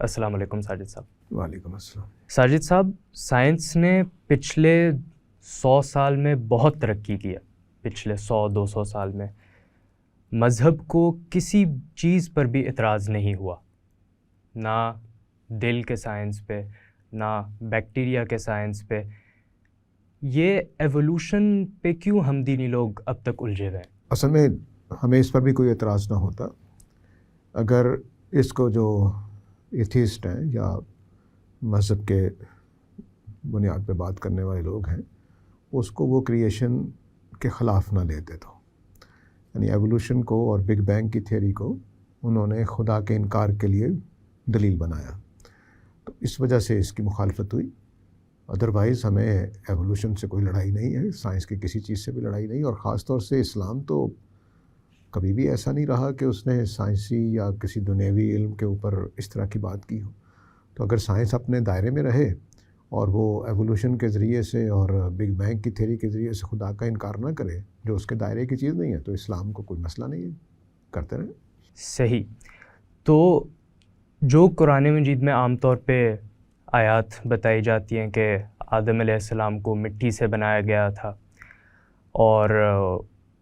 السلام علیکم ساجد صاحب. وعلیکم السلام. ساجد صاحب، سائنس نے پچھلے 100 سال میں بہت ترقی کی ہے. پچھلے 100-200 سال میں مذہب کو کسی چیز پر بھی اعتراض نہیں ہوا، نہ دل کے سائنس پہ، نہ بیکٹیریا کے سائنس پہ. یہ ایوولوشن پہ کیوں ہم دینی لوگ اب تک الجھے ہوئے ہیں؟ اصل میں ہمیں اس پر بھی کوئی اعتراض نہ ہوتا اگر اس کو جو ایتھیسٹ ہیں یا مذہب کے بنیاد پہ بات کرنے والے لوگ ہیں اس کو وہ کریشن کے خلاف نہ لیتے. تو یعنی ایوولوشن کو اور بگ بینگ کی تھیوری کو انہوں نے خدا کے انکار کے لیے دلیل بنایا، تو اس وجہ سے اس کی مخالفت ہوئی. ادروائز ہمیں ایوولوشن سے کوئی لڑائی نہیں ہے، سائنس کی کسی چیز سے بھی لڑائی نہیں، اور خاص طور سے اسلام تو کبھی بھی ایسا نہیں رہا کہ اس نے سائنسی یا کسی دنیاوی علم کے اوپر اس طرح کی بات کی ہو. تو اگر سائنس اپنے دائرے میں رہے اور وہ ایوولوشن کے ذریعے سے اور بگ بینگ کی تھیوری کے ذریعے سے خدا کا انکار نہ کرے جو اس کے دائرے کی چیز نہیں ہے، تو اسلام کو کوئی مسئلہ نہیں ہے، کرتے رہیں. صحیح. تو جو قرآن مجید میں عام طور پہ آیات بتائی جاتی ہیں کہ آدم علیہ السلام کو مٹی سے بنایا گیا تھا اور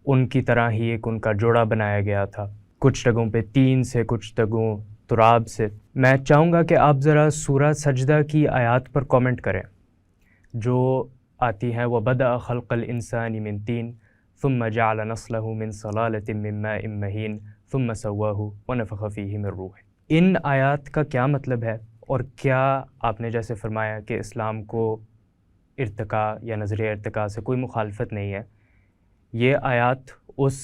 ان کی طرح ہی ایک ان کا جوڑا بنایا گیا تھا، کچھ جگہوں پہ 3 سے، کچھ جگہوں تراب سے. میں چاہوں گا کہ آپ ذرا سورہ سجدہ کی آیات پر کامنٹ کریں جو آتی ہیں وَبَدَأَ خَلْقَ الْإِنسَانِ مِنْ طِينٍ ثُمَّ جَعَلَ نَسْلَهُ مِنْ صَلَالَةٍ مِّن مَّاءٍ مَّهِينٍ ثُمَّ سَوَّاهُ وَنَفَخَ فِيهِ مِن رُّوحِهِ. ان آیات کا کیا مطلب ہے، اور کیا آپ نے جیسے فرمایا کہ اسلام کو ارتقاء یا نظریہ ارتقاء سے کوئی مخالفت نہیں ہے، یہ آیات اس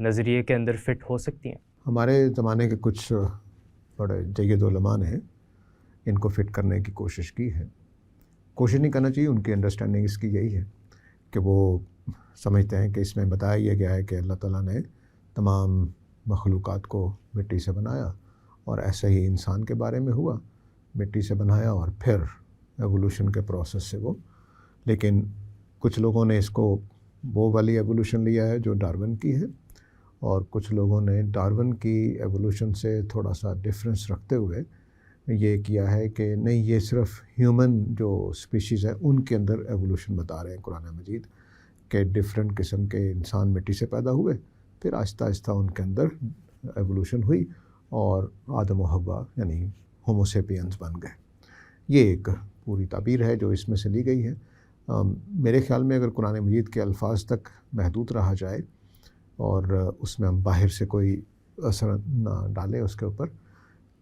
نظریے کے اندر فٹ ہو سکتی ہیں؟ ہمارے زمانے کے کچھ بڑے جید علماء نے ان کو فٹ کرنے کی کوشش کی ہے. کوشش نہیں کرنا چاہیے، ان کی انڈرسٹینڈنگ اس کی یہی ہے کہ وہ سمجھتے ہیں کہ اس میں بتایا یہ گیا ہے کہ اللہ تعالیٰ نے تمام مخلوقات کو مٹی سے بنایا، اور ایسے ہی انسان کے بارے میں ہوا، مٹی سے بنایا اور پھر ایوولوشن کے پروسیس سے وہ. لیکن کچھ لوگوں نے اس کو وہ والی ایوولوشن لیا ہے جو ڈارون کی ہے، اور کچھ لوگوں نے ڈارون کی ایوولوشن سے تھوڑا سا ڈفرینس رکھتے ہوئے یہ کیا ہے کہ نہیں، یہ صرف ہیومن جو اسپیشیز ہے ان کے اندر ایوولوشن بتا رہے ہیں قرآن مجید کہ ڈفرینٹ قسم کے انسان مٹی سے پیدا ہوئے، پھر آہستہ آہستہ ان کے اندر ایوولوشن ہوئی اور آدم و حوا یعنی ہوموسیپینز بن گئے. یہ ایک پوری تعبیر ہے جو اس میں سے لی گئی ہے. میرے خیال میں اگر قرآن مجید کے الفاظ تک محدود رہا جائے اور اس میں ہم باہر سے کوئی اثر نہ ڈالیں اس کے اوپر،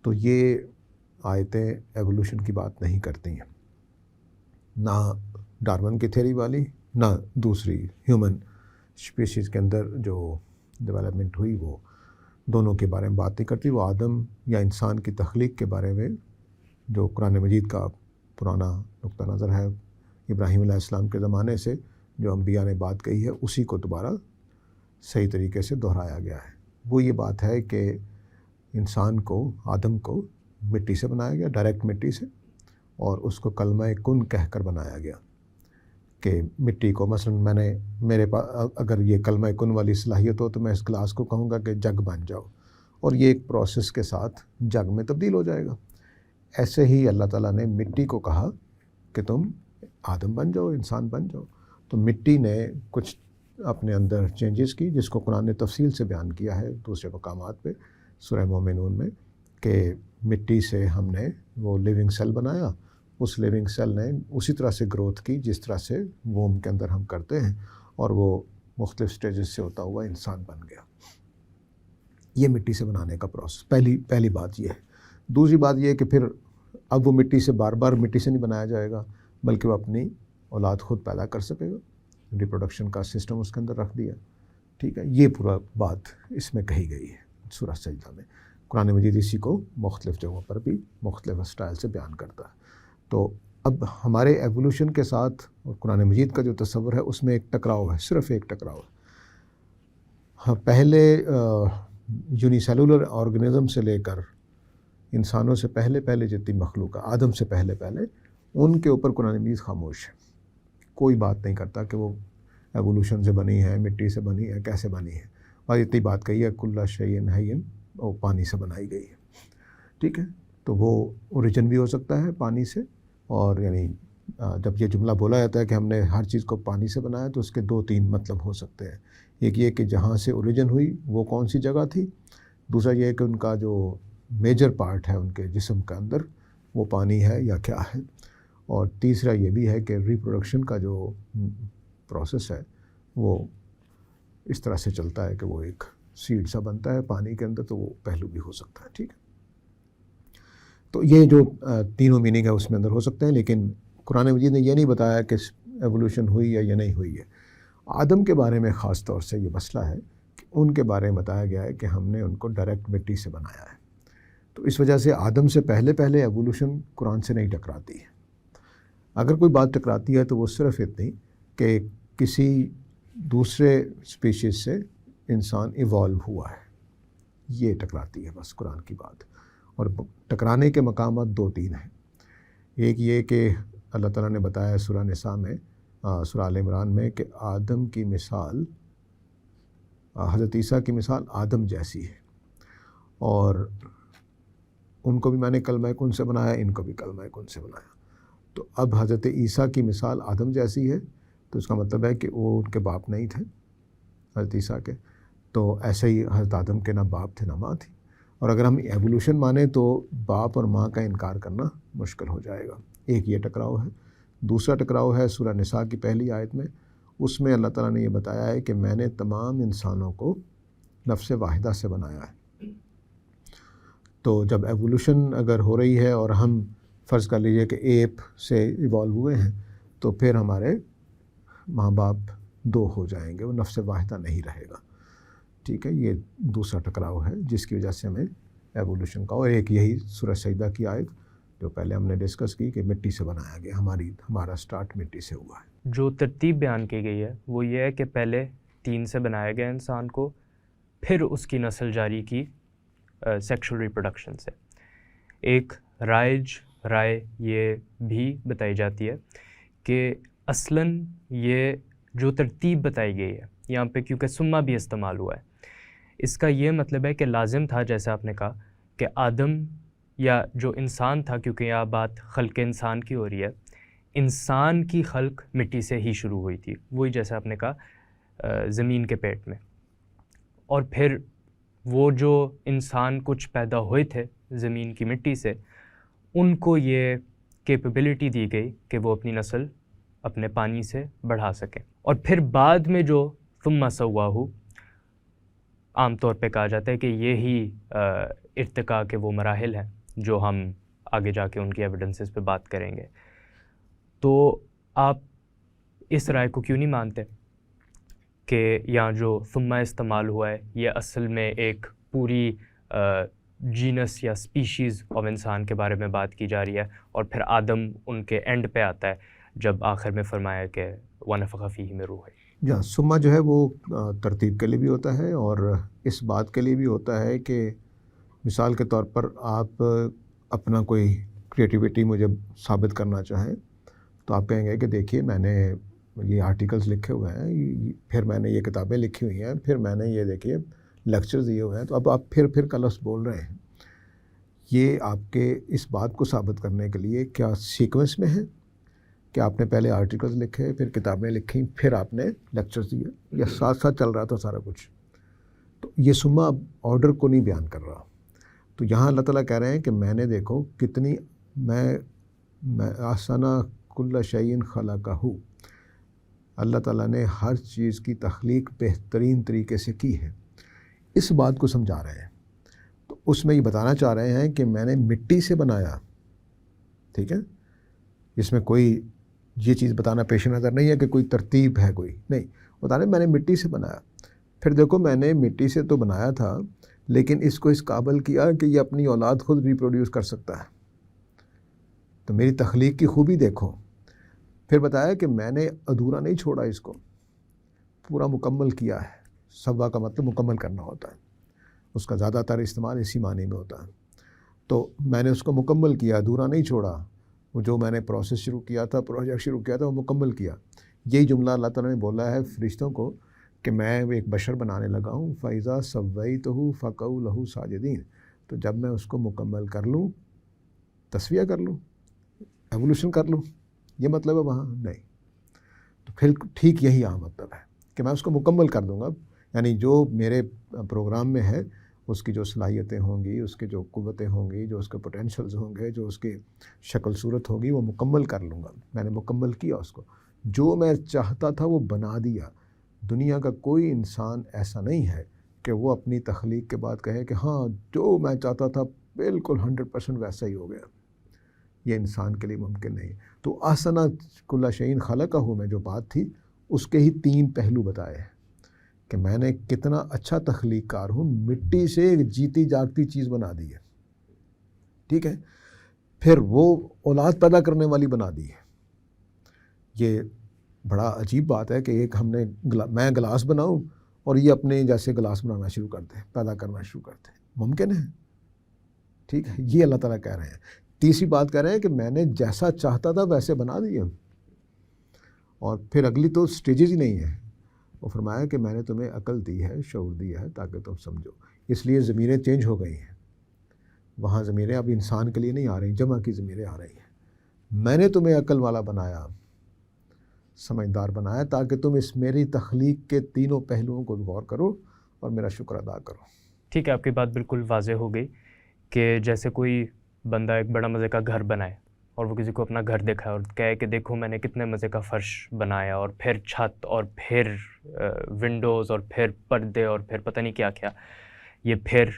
تو یہ آیتیں ایوولوشن کی بات نہیں کرتی ہیں، نہ ڈارون کی تھیوری والی، نہ دوسری ہیومن اسپیشیز کے اندر جو ڈیولپمنٹ ہوئی وہ دونوں کے بارے میں بات نہیں کرتی. وہ آدم یا انسان کی تخلیق کے بارے میں جو قرآن مجید کا پرانا نقطہ نظر ہے ابراہیم علیہ السلام کے زمانے سے جو انبیاء نے بات کہی ہے اسی کو دوبارہ صحیح طریقے سے دہرایا گیا ہے. وہ یہ بات ہے کہ انسان کو، آدم کو مٹی سے بنایا گیا، ڈائریکٹ مٹی سے، اور اس کو کلمہ کن کہہ کر بنایا گیا کہ مٹی کو مثلا میرے پاس اگر یہ کلمہ کن والی صلاحیت ہو تو میں اس گلاس کو کہوں گا کہ جگ بن جاؤ، اور یہ ایک پروسیس کے ساتھ جگ میں تبدیل ہو جائے گا. ایسے ہی اللہ تعالیٰ نے مٹی کو کہا کہ تم آدم بن جاؤ، انسان بن جاؤ. تو مٹی نے کچھ اپنے اندر چینجز کی جس کو قرآن نے تفصیل سے بیان کیا ہے دوسرے مقامات پہ سورہ مومنون میں کہ مٹی سے ہم نے وہ لیونگ سیل بنایا، اس لیونگ سیل نے اسی طرح سے گروتھ کی جس طرح سے ووم کے اندر ہم کرتے ہیں، اور وہ مختلف سٹیجز سے ہوتا ہوا انسان بن گیا. یہ مٹی سے بنانے کا پروسیس پہلی بات یہ ہے. دوسری بات یہ ہے کہ پھر اب وہ مٹی سے بار بار مٹی سے نہیں بنایا جائے گا، بلکہ وہ اپنی اولاد خود پیدا کر سکے گا. ریپروڈکشن کا سسٹم اس کے اندر رکھ دیا. ٹھیک ہے، یہ پورا بات اس میں کہی گئی ہے سورہ سجدہ میں. قرآن مجید اسی کو مختلف جگہوں پر بھی مختلف اسٹائل سے بیان کرتا ہے. تو اب ہمارے ایوولوشن کے ساتھ اور قرآن مجید کا جو تصور ہے اس میں ایک ٹکراؤ ہے، صرف ایک ٹکراؤ ہے. ہاں، پہلے یونی سیلولر آرگنزم سے لے کر انسانوں سے پہلے جتنی مخلوق ہے، آدم سے پہلے ان کے اوپر قرآن مجید خاموش ہے. کوئی بات نہیں کرتا کہ وہ ایوولوشن سے بنی ہے، مٹی سے بنی ہے، کیسے بنی ہے. بس اتنی بات کہی ہے کل شیء حی، وہ پانی سے بنائی گئی ہے. ٹھیک ہے، تو وہ اوریجن بھی ہو سکتا ہے پانی سے، اور یعنی جب یہ جملہ بولا جاتا ہے کہ ہم نے ہر چیز کو پانی سے بنایا تو اس کے 2-3 مطلب ہو سکتے ہیں۔ ایک یہ کہ جہاں سے اوریجن ہوئی وہ کون سی جگہ تھی، دوسرا یہ کہ ان کا جو میجر پارٹ ہے ان کے جسم کے اندر وہ پانی ہے یا کیا ہے، اور تیسرا یہ بھی ہے کہ ریپروڈکشن کا جو پروسیس ہے وہ اس طرح سے چلتا ہے کہ وہ ایک سیڈ سا بنتا ہے پانی کے اندر، تو وہ پہلو بھی ہو سکتا ہے، ٹھیک ہے۔ تو یہ جو تینوں میننگ ہے اس میں اندر ہو سکتے ہیں، لیکن قرآن مجید نے یہ نہیں بتایا کہ ایوولوشن ہوئی ہے یا نہیں ہوئی ہے۔ آدم کے بارے میں خاص طور سے یہ مسئلہ ہے کہ ان کے بارے میں بتایا گیا ہے کہ ہم نے ان کو ڈائریکٹ مٹی سے بنایا ہے، تو اس وجہ سے آدم سے پہلے ایوولوشن قرآن سے نہیں ٹکراتی ہے۔ اگر کوئی بات ٹکراتی ہے تو وہ صرف اتنی کہ کسی دوسرے اسپیشیز سے انسان ایوالو ہوا ہے، یہ ٹکراتی ہے بس قرآن کی بات۔ اور ٹکرانے کے مقامات 2-3 ہیں۔ ایک یہ کہ اللہ تعالیٰ نے بتایا سورہ نساء میں، سورہ آل عمران میں، کہ آدم کی مثال، حضرت عیسیٰ کی مثال آدم جیسی ہے، اور ان کو بھی میں نے کلمہ کن سے بنایا، ان کو بھی کلمہ کن سے بنایا۔ تو اب حضرت عیسیٰ کی مثال آدم جیسی ہے، تو اس کا مطلب ہے کہ وہ ان کے باپ نہیں تھے حضرت عیسیٰ کے، تو ایسے ہی حضرت آدم کے نہ باپ تھے نہ ماں تھی۔ اور اگر ہم ایوولوشن مانیں تو باپ اور ماں کا انکار کرنا مشکل ہو جائے گا۔ ایک یہ ٹکراؤ ہے۔ دوسرا ٹکراؤ ہے سورہ نساء کی پہلی آیت میں، اس میں اللہ تعالیٰ نے یہ بتایا ہے کہ میں نے تمام انسانوں کو نفس واحدہ سے بنایا ہے۔ تو جب ایوولوشن اگر ہو رہی ہے اور ہم فرض کر لیجئے کہ ایپ سے ایوالو ہوئے ہیں، تو پھر ہمارے ماں باپ 2 ہو جائیں گے، وہ نفس واحدہ نہیں رہے گا، ٹھیک ہے۔ یہ دوسرا ٹکراؤ ہے جس کی وجہ سے ہمیں ایوولوشن کا، اور ایک یہی سورہ سجدہ کی آیت جو پہلے ہم نے ڈسکس کی کہ مٹی سے بنایا گیا، ہمارا سٹارٹ مٹی سے ہوا ہے۔ جو ترتیب بیان کی گئی ہے وہ یہ ہے کہ پہلے 3 سے بنایا گیا انسان کو، پھر اس کی نسل جاری کی سیکشل ریپروڈکشن سے۔ ایک رائے یہ بھی بتائی جاتی ہے کہ اصلاً یہ جو ترتیب بتائی گئی ہے یہاں پہ، کیونکہ سما بھی استعمال ہوا ہے، اس کا یہ مطلب ہے کہ لازم تھا، جیسے آپ نے کہا کہ آدم یا جو انسان تھا، کیونکہ یہاں بات خلق انسان کی ہو رہی ہے، انسان کی خلق مٹی سے ہی شروع ہوئی تھی، وہی جیسے آپ نے کہا زمین کے پیٹ میں، اور پھر وہ جو انسان کچھ پیدا ہوئے تھے زمین کی مٹی سے، ان کو یہ کیپیبلٹی دی گئی کہ وہ اپنی نسل اپنے پانی سے بڑھا سکیں۔ اور پھر بعد میں جو ثم سواہ، عام طور پہ کہا جاتا ہے کہ یہی ارتقاء کے وہ مراحل ہیں جو ہم آگے جا کے ان کی ایویڈنسز پہ بات کریں گے۔ تو آپ اس رائے کو کیوں نہیں مانتے کہ یہاں جو ثم استعمال ہوا ہے یہ اصل میں ایک پوری جینس یا سپیشیز آف انسان کے بارے میں بات کی جا رہی ہے، اور پھر آدم ان کے اینڈ پہ آتا ہے جب آخر میں فرمایا کہ وَنَفَخَ فِيهِ مِن رُوحِهِ۔ جہاں سما جو ہے وہ ترتیب کے لیے بھی ہوتا ہے، اور اس بات کے لیے بھی ہوتا ہے کہ مثال کے طور پر آپ اپنا کوئی کریٹیوٹی مجھے ثابت کرنا چاہیں تو آپ کہیں گے کہ دیکھیے میں نے یہ آرٹیکلز لکھے ہوئے ہیں، پھر میں نے یہ کتابیں لکھی ہوئی ہیں، پھر میں نے یہ دیکھیے لیکچرز دیے ہوئے ہیں، تو اب آپ پھر کا لفظ بول رہے ہیں۔ یہ آپ کے اس بات کو ثابت کرنے کے لیے کیا سیکوینس میں ہے کہ آپ نے پہلے آرٹیکلز لکھے، پھر کتابیں لکھیں، پھر آپ نے لیکچرز دیے، یا ساتھ ساتھ چل رہا تھا سارا کچھ؟ تو یہ سما آرڈر کو نہیں بیان کر رہا۔ تو یہاں اللہ تعالیٰ کہہ رہے ہیں کہ میں نے دیکھو کتنی میں احسن کل شیء خلقہ، اللہ تعالیٰ نے ہر چیز کی تخلیق بہترین طریقے سے کی ہے، اس بات کو سمجھا رہے ہیں۔ تو اس میں یہ بتانا چاہ رہے ہیں کہ میں نے مٹی سے بنایا، ٹھیک ہے، اس میں کوئی یہ چیز بتانا پیش نظر نہیں ہے کہ کوئی ترتیب ہے، کوئی نہیں، بتا رہے میں نے مٹی سے بنایا۔ پھر دیکھو میں نے مٹی سے تو بنایا تھا، لیکن اس کو اس قابل کیا کہ یہ اپنی اولاد خود ریپروڈیوس کر سکتا ہے، تو میری تخلیق کی خوبی دیکھو۔ پھر بتایا کہ میں نے ادھورا نہیں چھوڑا، اس کو پورا مکمل کیا ہے۔ سوا کا مطلب مکمل کرنا ہوتا ہے، اس کا زیادہ تر استعمال اسی معنی میں ہوتا ہے۔ تو میں نے اس کو مکمل کیا، ادھورا نہیں چھوڑا، وہ جو میں نے پروسیس شروع کیا تھا، پروجیکٹ شروع کیا تھا، وہ مکمل کیا۔ یہی جملہ اللہ تعالیٰ نے بولا ہے فرشتوں کو کہ میں ایک بشر بنانے لگا ہوں، فَإِذَا سَوَّيْتُهُ فَقَعُوا لَهُ سَاجِدِينَ، تو جب میں اس کو مکمل کر لوں تسویہ کر لوں، ایوولوشن کر لوں، یہ مطلب ہے وہاں نہیں. تو پھر ٹھیک یہی یہاں مطلب ہے کہ میں اس کو مکمل کر دوں گا. یعنی جو میرے پروگرام میں ہے اس کی جو صلاحیتیں ہوں گی، اس کے جو قوتیں ہوں گی، جو اس کے پوٹینشلز ہوں گے، جو اس کی شکل صورت ہوگی، وہ مکمل کر لوں گا. میں نے مکمل کیا اس کو. جو میں چاہتا تھا وہ بنا دیا. دنیا کا کوئی انسان ایسا نہیں ہے کہ وہ اپنی تخلیق کے بعد کہے کہ ہاں جو میں چاہتا تھا بالکل 100% ویسا ہی ہو گیا. یہ انسان کے لیے ممکن نہیں. تو احسن کل شیء خلقہ میں جو بات تھی اس کے ہی 3 پہلو بتائے ہیں کہ میں نے کتنا اچھا تخلیق کار ہوں. مٹی سے ایک جیتی جاگتی چیز بنا دی ہے، ٹھیک ہے. پھر وہ اولاد پیدا کرنے والی بنا دی ہے. یہ بڑا عجیب بات ہے کہ ایک میں گلاس بناؤں اور یہ اپنے جیسے گلاس بنانا شروع کرتے ہیں، پیدا کرنا شروع کرتے ہیں. ممکن ہے، ٹھیک ہے. یہ اللہ تعالیٰ کہہ رہے ہیں. تیسری بات کہہ رہے ہیں کہ میں نے جیسا چاہتا تھا ویسے بنا دیا. اور پھر اگلی تو سٹیجز ہی نہیں ہے. وہ فرمایا کہ میں نے تمہیں عقل دی ہے، شعور دیا ہے تاکہ تم سمجھو. اس لیے ضمیریں چینج ہو گئی ہیں. وہاں ضمیریں اب انسان کے لیے نہیں آ رہی، جمع کی ضمیریں آ رہی ہیں. میں نے تمہیں عقل والا بنایا، سمجھدار بنایا تاکہ تم اس میری تخلیق کے تینوں پہلوؤں کو غور کرو اور میرا شکر ادا کرو. ٹھیک ہے، آپ کی بات بالکل واضح ہو گئی کہ جیسے کوئی بندہ ایک بڑا مزے کا گھر بنائے اور وہ کسی کو اپنا گھر دکھائے اور کہے کہ دیکھو میں نے کتنے مزے کا فرش بنایا، اور پھر چھت اور پھر ونڈوز اور پھر پردے اور پھر پتہ نہیں کیا کیا. یہ پھر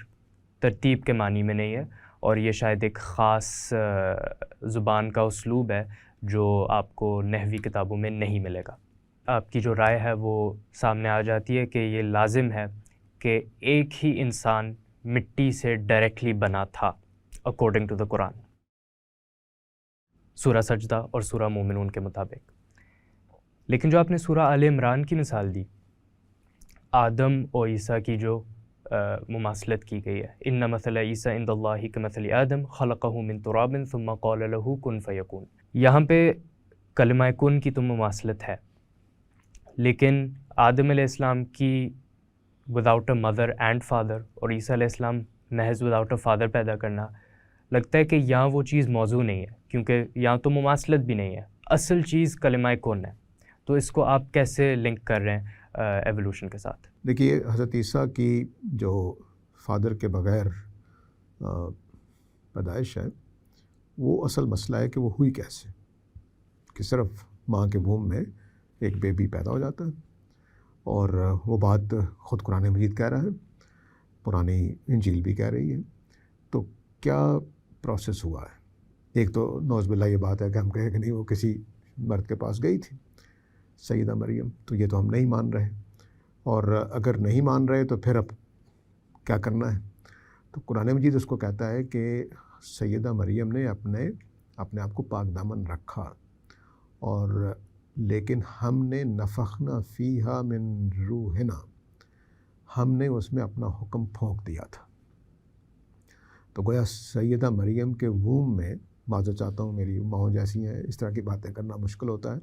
ترتیب کے معنی میں نہیں ہے، اور یہ شاید ایک خاص زبان کا اسلوب ہے جو آپ کو نحوی کتابوں میں نہیں ملے گا. آپ کی جو رائے ہے وہ سامنے آ جاتی ہے کہ یہ لازم ہے کہ ایک ہی انسان مٹی سے ڈائریکٹلی بنا تھا اکارڈنگ ٹو دا قرآن، سورہ سجدہ اور سورہ مومنون کے مطابق. لیکن جو آپ نے سورہ آل عمران کی مثال دی، آدم اور عیسیٰ کی جو مماثلت کی گئی ہے، ان مثل عیسیٰ عند اللہ کمثل آدم خلقہ من تراب ثم قال له کن فیکون. یہاں پہ کلمہ کن کی تو مماثلت ہے، لیکن آدم علیہ السلام کی without a mother and father اور عیسیٰ علیہ السلام محض وداؤٹ اے فادر پیدا کرنا، لگتا ہے کہ یہاں وہ چیز موضوع نہیں ہے، کیونکہ یہاں تو مماثلت بھی نہیں ہے. اصل چیز کلمہ کن ہے. تو اس کو آپ کیسے لنک کر رہے ہیں ایوولوشن کے ساتھ؟ دیکھیے، حضرت عیسیٰ کی جو فادر کے بغیر پیدائش ہے، وہ اصل مسئلہ ہے کہ وہ ہوئی کیسے، کہ صرف ماں کے وomb میں ایک بیبی پیدا ہو جاتا ہے. اور وہ بات خود قرآن مجید کہہ رہا ہے، پرانی انجیل بھی کہہ رہی ہے. تو کیا پروسیس ہوا ہے؟ ایک تو نعوذ باللہ یہ بات ہے کہ ہم کہیں کہ نہیں وہ کسی مرد کے پاس گئی تھی سیدہ مریم، تو یہ تو ہم نہیں مان رہے. اور اگر نہیں مان رہے تو پھر اب کیا کرنا ہے؟ تو قرآن مجید اس کو کہتا ہے کہ سیدہ مریم نے اپنے آپ کو پاک دامن رکھا، اور لیکن ہم نے نفخنا فیہا من روحنا، ہم نے اس میں اپنا حکم پھونک دیا تھا. تو گویا سیدہ مریم کے وomb میں، معذرت چاہتا ہوں میری ماں جیسی ہیں اس طرح کی باتیں کرنا مشکل ہوتا ہے،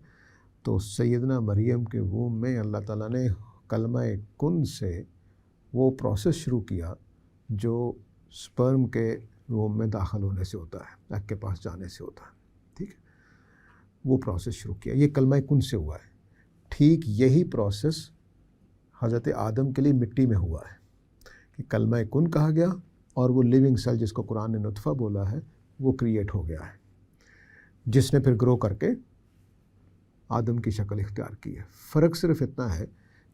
تو سیدنا مریم کے womb میں اللہ تعالیٰ نے کلمہ کن سے وہ پروسیس شروع کیا جو سپرم کے womb میں داخل ہونے سے ہوتا ہے، ایگ کے پاس جانے سے ہوتا ہے. ٹھیک ہے، وہ پروسیس شروع کیا. یہ کلمہ کن سے ہوا ہے. ٹھیک یہی پروسیس حضرت آدم کے لیے مٹی میں ہوا ہے کہ کلمہ کن کہا گیا، اور وہ لیونگ سیل جس کو قرآن نے نطفہ بولا ہے وہ کریٹ ہو گیا ہے، جس نے پھر گرو کر کے آدم کی شکل اختیار کی ہے. فرق صرف اتنا ہے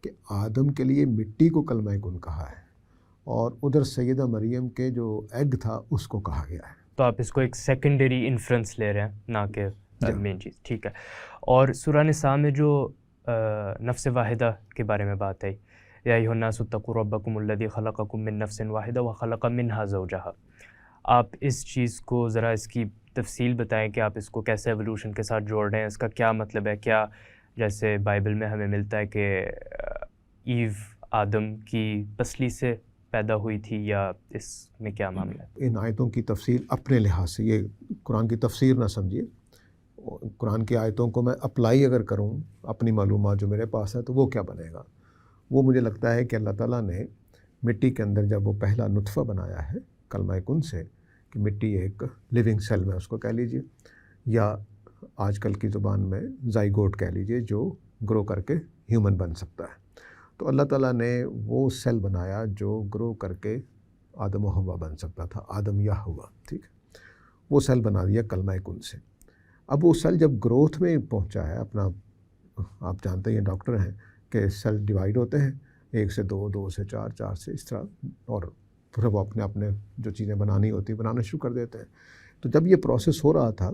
کہ آدم کے لیے مٹی کو کلمہ کن کہا ہے، اور ادھر سیدہ مریم کے جو ایگ تھا اس کو کہا گیا ہے. تو آپ اس کو ایک سیکنڈری انفرنس لے رہے ہیں، نہ کہ مین چیز. ٹھیک ہے. اور سورہ نساء میں جو نفس واحدہ کے بارے میں بات ہے، یا ایھا الناس اتقوا ربکم الذی خلقکم من نفس واحدہ وخلق منها زوجہا، آپ اس چیز کو ذرا اس کی تفصیل بتائیں کہ آپ اس کو کیسے ایوولوشن کے ساتھ جوڑ رہے ہیں، اس کا کیا مطلب ہے؟ کیا جیسے بائبل میں ہمیں ملتا ہے کہ ایو آدم کی پسلی سے پیدا ہوئی تھی، یا اس میں کیا معاملہ ہے؟ ان آیتوں کی تفسیر اپنے لحاظ سے، یہ قرآن کی تفسیر نہ سمجھیے. قرآن کی آیتوں کو میں اپلائی اگر کروں اپنی معلومات جو میرے پاس ہے تو وہ کیا بنے گا؟ وہ مجھے لگتا ہے کہ اللہ تعالیٰ نے مٹی کے اندر جب وہ پہلا نطفہ بنایا ہے کلمہ کن سے، کہ مٹی ایک لیونگ سیل میں اس کو کہہ لیجئے، یا آج کل کی زبان میں زائگوٹ کہہ لیجئے، جو گرو کر کے ہیومن بن سکتا ہے۔ تو اللہ تعالیٰ نے وہ سیل بنایا جو گرو کر کے آدم و حوا بن سکتا تھا، آدم یا حوا، ٹھیک ہے، وہ سیل بنا دیا کلمہ کن سے۔ اب وہ سیل جب گروتھ میں پہنچا ہے اپنا، آپ جانتے ہیں ڈاکٹر ہیں کہ سیل ڈیوائیڈ ہوتے ہیں 1 سے 2، 2 سے 4، 4 سے اس طرح، اور پھر وہ اپنے جو چیزیں بنانی ہوتی ہیں بنانا شروع کر دیتے ہیں۔ تو جب یہ پروسیس ہو رہا تھا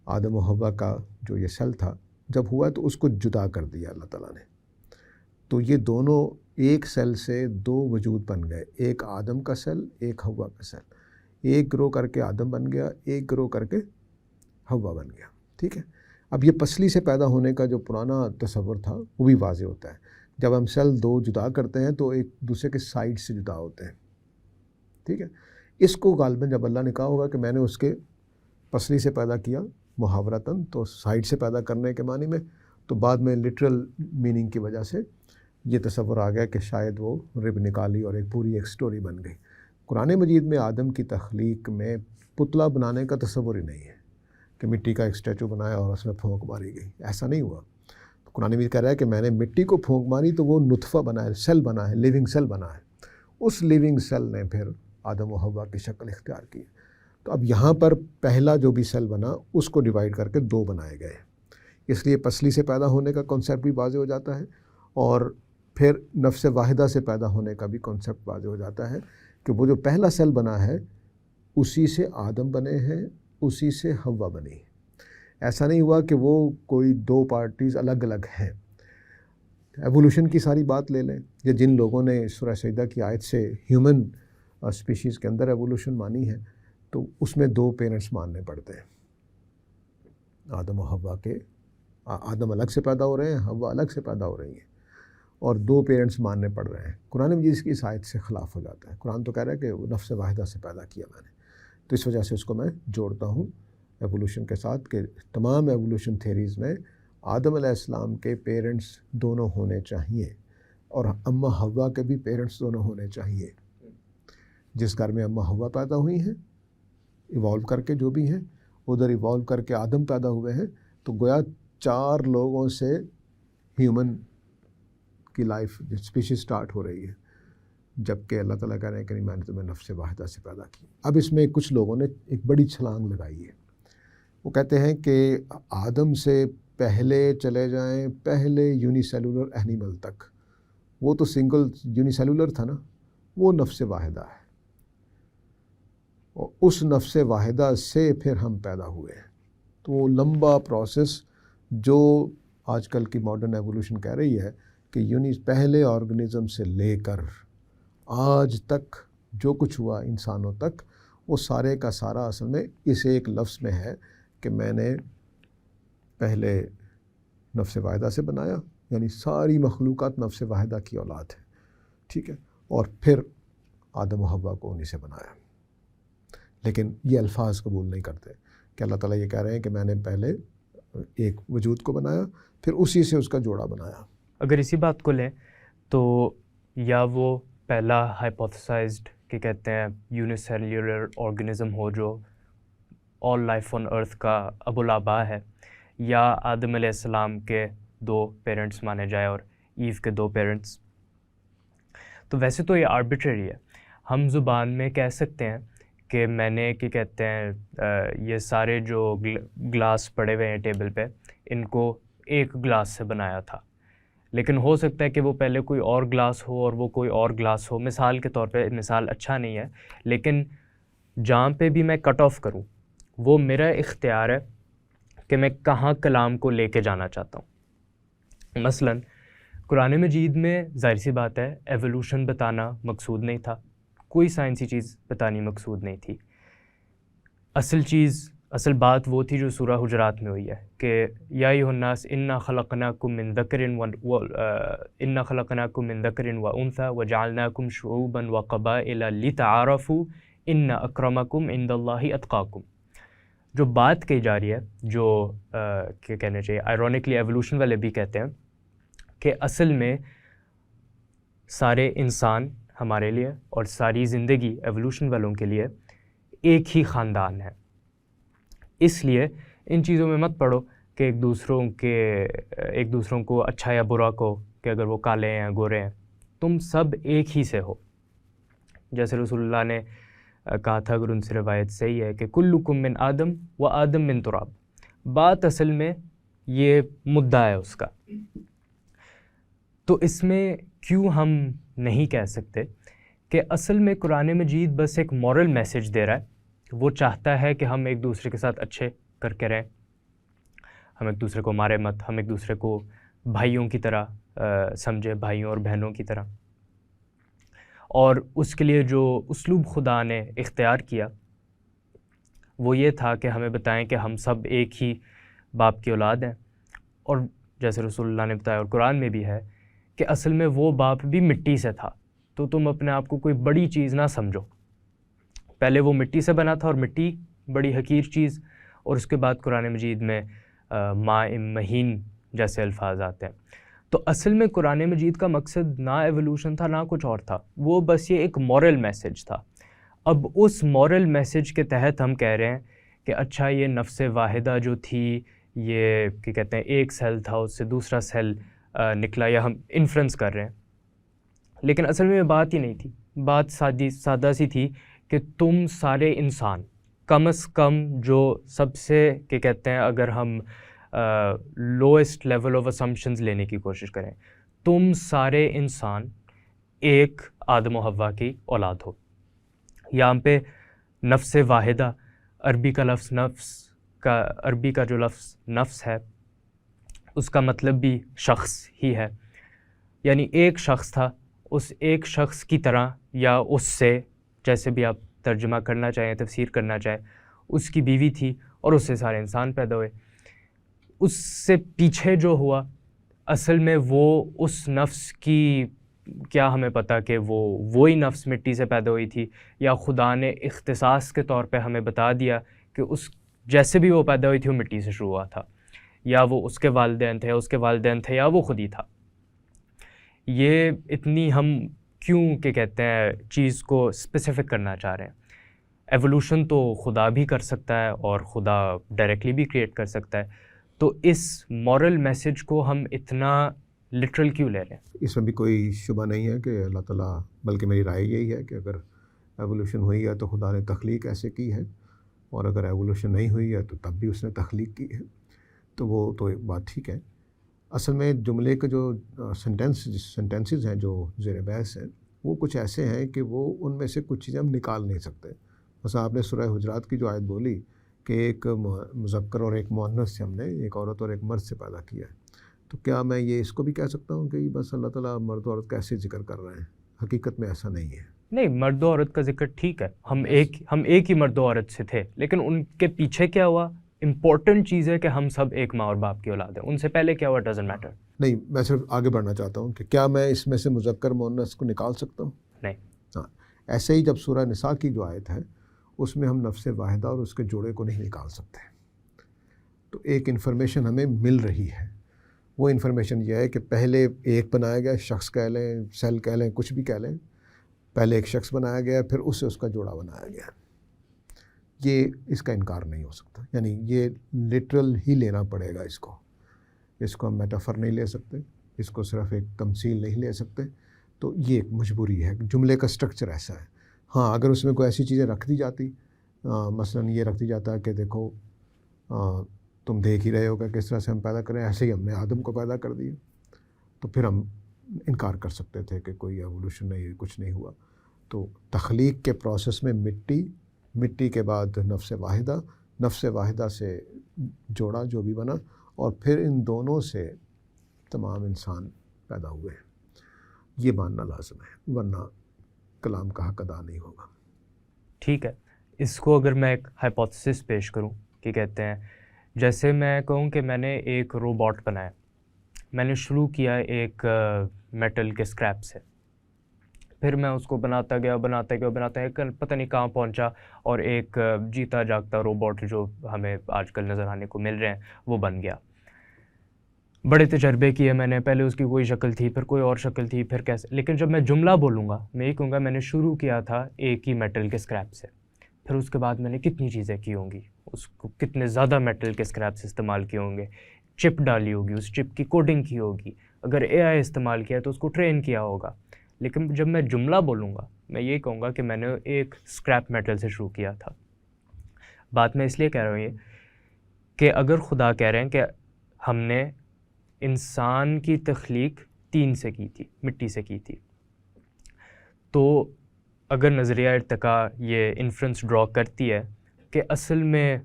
آدم و حوا کا، جو یہ سیل تھا جب ہوا تو اس کو جدا کر دیا اللہ تعالیٰ نے۔ تو یہ دونوں ایک سیل سے 2 وجود بن گئے، ایک آدم کا سیل، ایک حوا کا سیل، ایک گرو کر کے آدم بن گیا، ایک گرو کر کے حوا بن گیا، ٹھیک ہے۔ اب یہ پسلی سے پیدا ہونے کا جو پرانا تصور تھا وہ بھی واضح ہوتا ہے۔ جب ہم سیل 2 جدا کرتے ہیں تو ایک دوسرے کے سائڈ سے جدا ہوتے ہیں، ٹھیک ہے۔ اس کو غالباً جب اللہ نے کہا ہوگا کہ میں نے اس کے پسلی سے پیدا کیا محاورتاً، تو سائڈ سے پیدا کرنے کے معنی میں، تو بعد میں لٹرل میننگ کی وجہ سے یہ تصور آ گیا کہ شاید وہ رب نکالی اور ایک پوری ایک سٹوری بن گئی۔ قرآن مجید میں آدم کی تخلیق میں پتلا بنانے کا تصور ہی نہیں ہے کہ مٹی کا ایک اسٹیچو بنایا اور اس میں پھونک ماری گئی، ایسا نہیں ہوا۔ قرآن مجید کہہ رہا ہے کہ میں نے مٹی کو پھونک ماری تو وہ نطفہ بنا ہے، سیل بنا ہے، لیونگ سیل بنا ہے۔ اس لیونگ سیل نے پھر آدم و حوا کی شکل اختیار کی۔ تو اب یہاں پر پہلا جو بھی سیل بنا اس کو ڈیوائیڈ کر کے 2 بنائے گئے، اس لیے پسلی سے پیدا ہونے کا کنسیپٹ بھی واضح ہو جاتا ہے، اور پھر نفس واحدہ سے پیدا ہونے کا بھی کنسیپٹ واضح ہو جاتا ہے کہ وہ جو پہلا سیل بنا ہے اسی سے آدم بنے ہیں، اسی سے حوا بنی۔ ایسا نہیں ہوا کہ وہ کوئی 2 پارٹیز الگ الگ ہیں۔ ایوولوشن کی ساری بات لے لیں، یا جن لوگوں نے سورہ سجدہ کی آیت سے ہیومن اسپیشیز کے اندر ایوولوشن مانی ہے، تو اس میں 2 پیرنٹس ماننے پڑتے ہیں آدم و حوا کے۔ آدم الگ سے پیدا ہو رہے ہیں، حوا الگ سے پیدا ہو رہی ہیں، اور 2 پیرنٹس ماننے پڑ رہے ہیں۔ قرآن مجید کی اس آیت سے خلاف ہو جاتا ہے۔ قرآن تو کہہ رہا ہے کہ وہ نفس واحدہ سے پیدا کیا میں نے، تو اس وجہ سے اس کو میں جوڑتا ہوں ایوولوشن کے ساتھ کہ تمام ایوولوشن تھیریز میں آدم علیہ السلام کے پیرنٹس دونوں ہونے چاہیے، اور اماں حوا کے بھی پیرنٹس دونوں ہونے چاہیے۔ جس گھر میں اماں حوا پیدا ہوئی ہیں ایوالو کر کے، جو بھی ہیں ادھر ایوالو کر کے آدم پیدا ہوئے ہیں، تو گویا 4 لوگوں سے ہیومن کی لائف اسپیشیز سٹارٹ ہو رہی ہے، جبکہ اللہ تعالیٰ کہہ رہے ہیں کہ نہیں، میں نے تمہیں نفس واحدہ سے پیدا کی۔ اب اس میں کچھ لوگوں نے ایک بڑی چھلانگ لگائی ہے، وہ کہتے ہیں کہ آدم سے پہلے چلے جائیں پہلے یونی سیلولر اینیمل تک، وہ تو سنگل یونی سیلولر تھا نا، وہ نفس واحدہ ہے، اور اس نفس واحدہ سے پھر ہم پیدا ہوئے ہیں۔ تو وہ لمبا پروسیس جو آج کل کی ماڈرن ایوولوشن کہہ رہی ہے کہ پہلے آرگنزم سے لے کر آج تک جو کچھ ہوا انسانوں تک، وہ سارے کا سارا اصل میں اس ایک لفظ میں ہے کہ میں نے پہلے نفس واحدہ سے بنایا، یعنی ساری مخلوقات نفس واحدہ کی اولاد ہے، ٹھیک ہے، اور پھر آدم و حوا کو انہی سے بنایا۔ لیکن یہ الفاظ قبول نہیں کرتے کہ اللہ تعالیٰ یہ کہہ رہے ہیں کہ میں نے پہلے ایک وجود کو بنایا، پھر اسی سے اس کا جوڑا بنایا۔ اگر اسی بات کو لیں تو یا وہ پہلا ہائپوتھسائزڈ کہ کہتے ہیں یونیسیلولر آرگنزم ہو جو آل لائف آن ارتھ کا ابو الآباء ہے، یا آدم علیہ السلام کے 2 پیرنٹس مانے جائے اور ایو کے 2 پیرنٹس، تو ویسے تو یہ آربیٹری ہے۔ ہم زبان میں کہہ سکتے ہیں کہ میں نے کہ کہتے ہیں یہ سارے جو گلاس پڑے ہوئے ہیں ٹیبل پہ، ان کو ایک گلاس سے بنایا تھا، لیکن ہو سکتا ہے کہ وہ پہلے کوئی اور گلاس ہو اور وہ کوئی اور گلاس ہو۔ مثال کے طور پہ، مثال اچھا نہیں ہے، لیکن جہاں پہ بھی میں کٹ آف کروں وہ میرا اختیار ہے کہ میں کہاں کلام کو لے کے جانا چاہتا ہوں۔ مثلاً قرآن مجید میں ظاہر سی بات ہے ایوولوشن بتانا مقصود نہیں تھا، کوئی سائنسی چیز بتانی مقصود نہیں تھی۔ اصل بات وہ تھی جو سورہ حجرات میں ہوئی ہے کہ یا ایھا الناس انا خلقناکم من ذکر و انثی وجعلناکم شعوبا وقبائل لتعارفوا ان اکرمکم عند اللہ اتقاکم۔ جو بات کہی جا رہی ہے، جو کیا کہنا چاہیے، آئرونکلی ایوولوشن والے بھی کہتے ہیں کہ اصل میں سارے انسان ہمارے لیے اور ساری زندگی ایوولوشن والوں کے لیے ایک ہی خاندان ہے. اس لیے ان چیزوں میں مت پڑو کہ ایک دوسروں کو اچھا یا برا کو، کہ اگر وہ کالے ہیں گورے ہیں. تم سب ایک ہی سے ہو. جیسے رسول اللہ نے کہا تھا، اگر ان سے روایت صحیح ہے، کہ کلکم من آدم و آدم من تراب. بات اصل میں یہ مدعا ہے اس کا. تو اس میں کیوں ہم نہیں کہہ سکتے کہ اصل میں قرآن مجید بس ایک مورل میسج دے رہا ہے. وہ چاہتا ہے کہ ہم ایک دوسرے کے ساتھ اچھے کر کے رہیں، ہم ایک دوسرے کو مارے مت، ہم ایک دوسرے کو بھائیوں کی طرح سمجھے، بھائیوں اور بہنوں کی طرح. اور اس کے لیے جو اسلوب خدا نے اختیار کیا وہ یہ تھا کہ ہمیں بتائیں کہ ہم سب ایک ہی باپ کی اولاد ہیں. اور جیسے رسول اللہ نے بتایا اور قرآن میں بھی ہے کہ اصل میں وہ باپ بھی مٹی سے تھا. تو تم اپنے آپ کو کوئی بڑی چیز نہ سمجھو. پہلے وہ مٹی سے بنا تھا اور مٹی بڑی حقیر چیز، اور اس کے بعد قرآن مجید میں ماء مہین جیسے الفاظ آتے ہیں. تو اصل میں قرآن مجید کا مقصد نہ ایولوشن تھا، نہ کچھ اور تھا. وہ بس یہ ایک مورل میسج تھا. اب اس مورل میسج کے تحت ہم کہہ رہے ہیں کہ اچھا یہ نفس واحدہ جو تھی، یہ کہ کہتے ہیں ایک سیل تھا، اس سے دوسرا سیل نکلا، یا ہم انفرنس کر رہے ہیں. لیکن اصل میں بات ہی نہیں تھی. بات سادہ سی تھی کہ تم سارے انسان، کم از کم جو سب سے کہ کہتے ہیں اگر ہم لوئسٹ لیول آف اسمپشنز لینے کی کوشش کریں، تم سارے انسان ایک آدم و حوا کی اولاد ہو. یہاں پہ نفس واحدہ، عربی کا جو لفظ نفس ہے اس کا مطلب بھی شخص ہی ہے. یعنی ایک شخص تھا، اس ایک شخص کی طرح یا اس سے، جیسے بھی آپ ترجمہ کرنا چاہیں، تفسیر کرنا چاہیں، اس کی بیوی تھی اور اس سے سارے انسان پیدا ہوئے. اس سے پیچھے جو ہوا اصل میں وہ اس نفس کی، کیا ہمیں پتہ کہ وہی نفس مٹی سے پیدا ہوئی تھی، یا خدا نے اختصاص کے طور پہ ہمیں بتا دیا کہ اس جیسے بھی وہ پیدا ہوئی تھی وہ مٹی سے شروع ہوا تھا، یا وہ اس کے والدین تھے یا وہ خود ہی تھا. یہ اتنی ہم کیوں کہ کہتے ہیں چیز کو اسپیسیفک کرنا چاہ رہے ہیں. ایولوشن تو خدا بھی کر سکتا ہے اور خدا ڈائریکٹلی بھی کریٹ کر سکتا ہے. تو اس مورل میسج کو ہم اتنا لٹرل کیوں لے رہے ہیں؟ اس میں بھی کوئی شبہ نہیں ہے کہ اللہ تعالیٰ، بلکہ میری رائے یہی ہے کہ اگر ایولوشن ہوئی ہے تو خدا نے تخلیق ایسے کی ہے، اور اگر ایولوشن نہیں ہوئی ہے تو تب بھی اس نے تخلیق کی ہے. تو وہ تو ایک بات ٹھیک ہے. اصل میں جملے کے جو سینٹینسز ہیں جو زیر بحث ہیں، وہ کچھ ایسے ہیں کہ وہ ان میں سے کچھ چیزیں ہم نکال نہیں سکتے. مثلا آپ نے سورہ حجرات کی جو آیت بولی کہ ایک مذکر اور ایک مؤنث سے ہم نے، ایک عورت اور ایک مرد سے پیدا کیا ہے، تو کیا میں یہ اس کو بھی کہہ سکتا ہوں کہ بس اللہ تعالیٰ مرد و عورت کیسے ذکر کر رہے ہیں؟ حقیقت میں ایسا نہیں ہے. نہیں، مرد و عورت کا ذکر ٹھیک ہے، ہم ایک ہی مرد و عورت سے تھے، لیکن ان کے پیچھے کیا ہوا؟ امپورٹنٹ چیز ہے کہ ہم سب ایک ماں اور باپ کی اولاد ہیں. ان سے پہلے کیا ہوا ڈزنٹ میٹر. نہیں، میں صرف آگے بڑھنا چاہتا ہوں کہ کیا میں اس میں سے مذکر مؤنث کو نکال سکتا ہوں؟ نہیں. ہاں، ایسے ہی جب سورہ نساء کی جو آیت ہے اس میں ہم نفس واحدہ اور اس کے جوڑے کو نہیں نکال سکتے. تو ایک انفارمیشن ہمیں مل رہی ہے. وہ انفارمیشن یہ ہے کہ پہلے ایک بنایا گیا، شخص کہہ لیں، سیل کہہ لیں، کچھ بھی کہہ لیں. پہلے ایک شخص بنایا گیا، پھر اس سے اس کا جوڑا بنایا گیا. یہ اس کا انکار نہیں ہو سکتا. یعنی یہ لٹرل ہی لینا پڑے گا. اس کو ہم میٹافر نہیں لے سکتے، اس کو صرف ایک تمثیل نہیں لے سکتے. تو یہ ایک مجبوری ہے. جملے کا سٹرکچر ایسا ہے. ہاں، اگر اس میں کوئی ایسی چیزیں رکھ دی جاتی، مثلا یہ رکھ دی جاتا ہے کہ دیکھو تم دیکھ ہی رہے ہو کہ کس طرح سے ہم پیدا کریں، ایسے ہی ہم نے آدم کو پیدا کر دیا، تو پھر ہم انکار کر سکتے تھے کہ کوئی ایوولوشن نہیں، کچھ نہیں ہوا. تو تخلیق کے پروسیس میں مٹی کے بعد نفس واحدہ سے جوڑا جو بھی بنا، اور پھر ان دونوں سے تمام انسان پیدا ہوئے ہیں. یہ ماننا لازم ہے، ورنہ کلام کا حق ادا نہیں ہوگا. ٹھیک ہے. اس کو اگر میں ایک ہائپوتھسس پیش کروں کہ کہتے ہیں، جیسے میں کہوں کہ میں نے ایک روبوٹ بنایا، میں نے شروع کیا ایک میٹل کے اسکریپ سے، پھر میں اس کو بناتا گیا پتہ نہیں کہاں پہنچا، اور ایک جیتا جاگتا روبوٹ جو ہمیں آج کل نظر آنے کو مل رہے ہیں وہ بن گیا. بڑے تجربے کیے میں نے، پہلے اس کی کوئی شکل تھی، پھر کوئی اور شکل تھی، پھر کیسے. لیکن جب میں جملہ بولوں گا، میں یہ کہوں گا میں نے شروع کیا تھا ایک ہی میٹل کے اسکریپ سے، پھر اس کے بعد میں نے کتنی چیزیں کی ہوں گی، اس کو کتنے زیادہ میٹل کے اسکریپس استعمال کیے ہوں گے، چپ ڈالی ہوگی، اس چپ کی کوڈنگ کی ہوگی، اگر اے آئی استعمال کیا ہے تو اس کو ٹرین کیا ہوگا. لیکن جب میں جملہ بولوں گا میں یہ کہوں گا کہ میں نے ایک اسکریپ میٹل سے شروع کیا تھا. بات میں اس لیے کہہ رہا ہوں یہ کہ اگر خدا کہہ رہے ہیں کہ ہم نے انسان کی تخلیق طین سے کی تھی، مٹی سے کی تھی، تو اگر نظریہ ارتقاء یہ انفرنس ڈرا کرتی ہے کہ اصل میں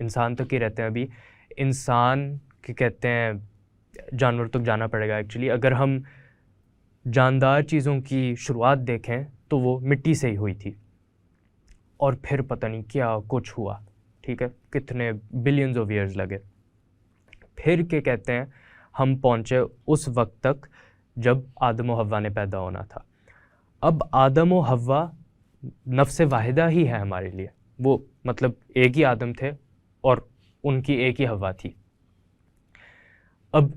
انسان تک ہی رہتے ہیں، ابھی انسان کہ کہتے ہیں جانور تک جانا پڑے گا. ایکچولی اگر ہم جاندار چیزوں کی شروعات دیکھیں تو وہ مٹی سے ہی ہوئی تھی، اور پھر پتہ نہیں کیا کچھ ہوا، ٹھیک ہے، کتنے بلینز آف ایئرز لگے، پھر کہ کہتے ہیں ہم پہنچے اس وقت تک جب آدم و حوا نے پیدا ہونا تھا. اب آدم و حوا نفس واحدہ ہی ہے ہمارے لیے، وہ مطلب ایک ہی آدم تھے اور ان کی ایک ہی حوا تھی. اب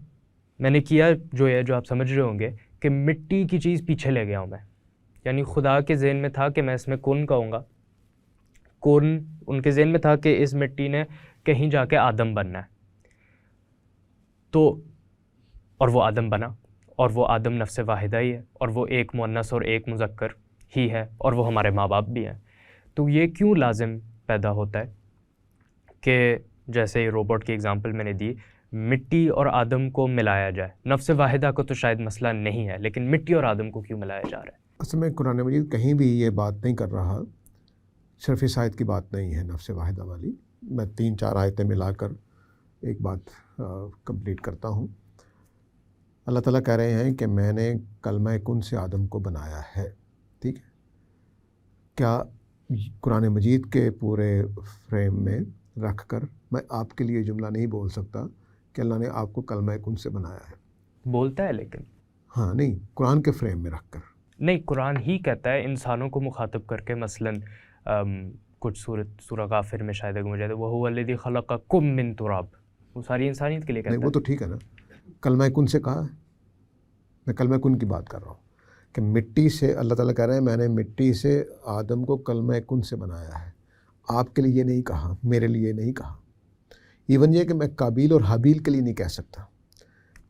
میں نے کیا جو ہے جو آپ سمجھ رہے ہوں گے کہ مٹی کی چیز پیچھے لے گیا ہوں میں، یعنی خدا کے ذہن میں تھا کہ میں اس میں کون کہوں گا، کون ان کے ذہن میں تھا کہ اس مٹی نے کہیں جا کے آدم بننا ہے، تو اور وہ آدم بنا، اور وہ آدم نفس واحدہ ہی ہے، اور وہ ایک مؤنث اور ایک مذکر ہی ہے، اور وہ ہمارے ماں باپ بھی ہیں. تو یہ کیوں لازم پیدا ہوتا ہے کہ جیسے روبوٹ کی اگزامپل میں نے دی، مٹی اور آدم کو ملایا جائے. نفس واحدہ کو تو شاید مسئلہ نہیں ہے، لیکن مٹی اور آدم کو کیوں ملایا جا رہا ہے؟ اصل میں قرآن مجید کہیں بھی یہ بات نہیں کر رہا، صرف اس آیت کی بات نہیں ہے نفس واحدہ والی. میں 3-4 آیتیں ملا کر ایک بات کمپلیٹ کرتا ہوں. اللہ تعالیٰ کہہ رہے ہیں کہ میں نے کلمہ کن سے آدم کو بنایا ہے. ٹھیک ہے، کیا قرآن مجید کے پورے فریم میں رکھ کر میں آپ کے لیے جملہ نہیں بول سکتا کہ اللہ نے آپ کو کلمہ کن سے بنایا ہے؟ بولتا ہے لیکن ہاں نہیں، قرآن کے فریم میں رکھ کر نہیں، قرآن ہی کہتا ہے انسانوں کو مخاطب کر کے، مثلاً کچھ سورہ غافر میں شاید مجھے وَهُوَ الَّذِي خَلَقَكُم مِّن تُرَابٍ، وہ ساری انسانیت کے لیے کہتا نہیں، ہے. وہ تو ٹھیک ہے نا، کلمہ کن سے کہا ہے، میں کلمہ کن کی بات کر رہا ہوں کہ مٹی سے اللہ تعالیٰ کہہ رہے ہیں میں نے مٹی سے آدم کو کلمہ کن سے بنایا ہے. آپ کے لیے نہیں کہا، میرے لیے نہیں کہا. ایون یہ کہ میں قابیل اور حابیل کے لیے نہیں کہہ سکتا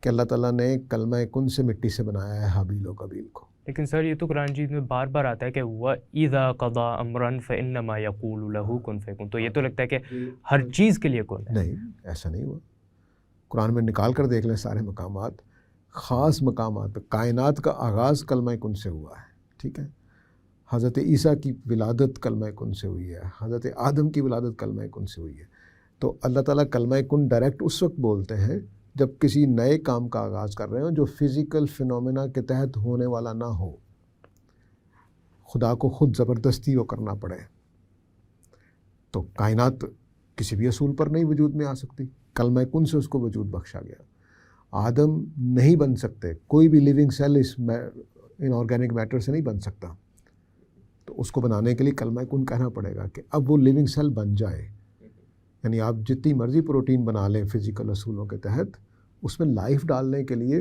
کہ اللہ تعالیٰ نے کلمہ کن سے مٹی سے بنایا ہے حابیل و قابیل کو. لیکن سر یہ تو قرآن مجید میں بار بار آتا ہے کہ وَإِذَا قَضَىٰ أَمْرًا فَإِنَّمَا يَقُولُ لَهُ كُن فَيَكُن، تو یہ تو لگتا ہے کہ ہر چیز کے لیے کن ہے. نہیں، ایسا نہیں ہوا. قرآن میں نکال کر دیکھ لیں سارے مقامات، خاص مقامات، کائنات کا آغاز کلمہ کن سے ہوا ہے. ٹھیک ہے، حضرت عیسیٰ کی ولادت کلمہ کن سے ہوئی ہے، حضرت آدم کی ولادت کلمہ کن سے ہوئی ہے. تو اللہ تعالیٰ کلمہ کن ڈائریکٹ اس وقت بولتے ہیں جب کسی نئے کام کا آغاز کر رہے ہوں جو فزیکل فینومینا کے تحت ہونے والا نہ ہو، خدا کو خود زبردستی وہ کرنا پڑے. تو کائنات کسی بھی اصول پر نہیں وجود میں آ سکتی، کلمہ کن سے اس کو وجود بخشا گیا. آدم نہیں بن سکتے، کوئی بھی لیونگ سیل اس ان آرگینک میٹر سے نہیں بن سکتا. تو اس کو بنانے کے لیے کلمہ کن کہنا پڑے گا کہ اب وہ لیونگ سیل بن جائے. یعنی آپ جتنی مرضی پروٹین بنا لیں فزیکل اصولوں کے تحت، اس میں لائف ڈالنے کے لیے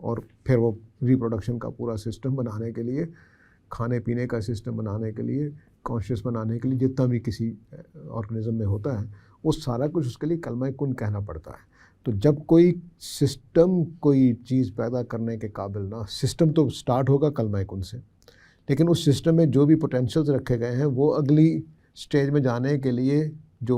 اور پھر وہ ریپروڈکشن کا پورا سسٹم بنانے کے لیے، کھانے پینے کا سسٹم بنانے کے لیے، کانشیس بنانے کے لیے، جتنا بھی کسی آرگنزم میں ہوتا ہے وہ سارا کچھ اس کے لیے کلمہ کن کہنا پڑتا ہے. تو جب کوئی سسٹم کوئی چیز پیدا کرنے کے قابل نہ، سسٹم تو سٹارٹ ہوگا کلمہ کن سے، لیکن اس سسٹم میں جو بھی پوٹینشیلز رکھے گئے ہیں وہ اگلی سٹیج میں جانے کے لیے جو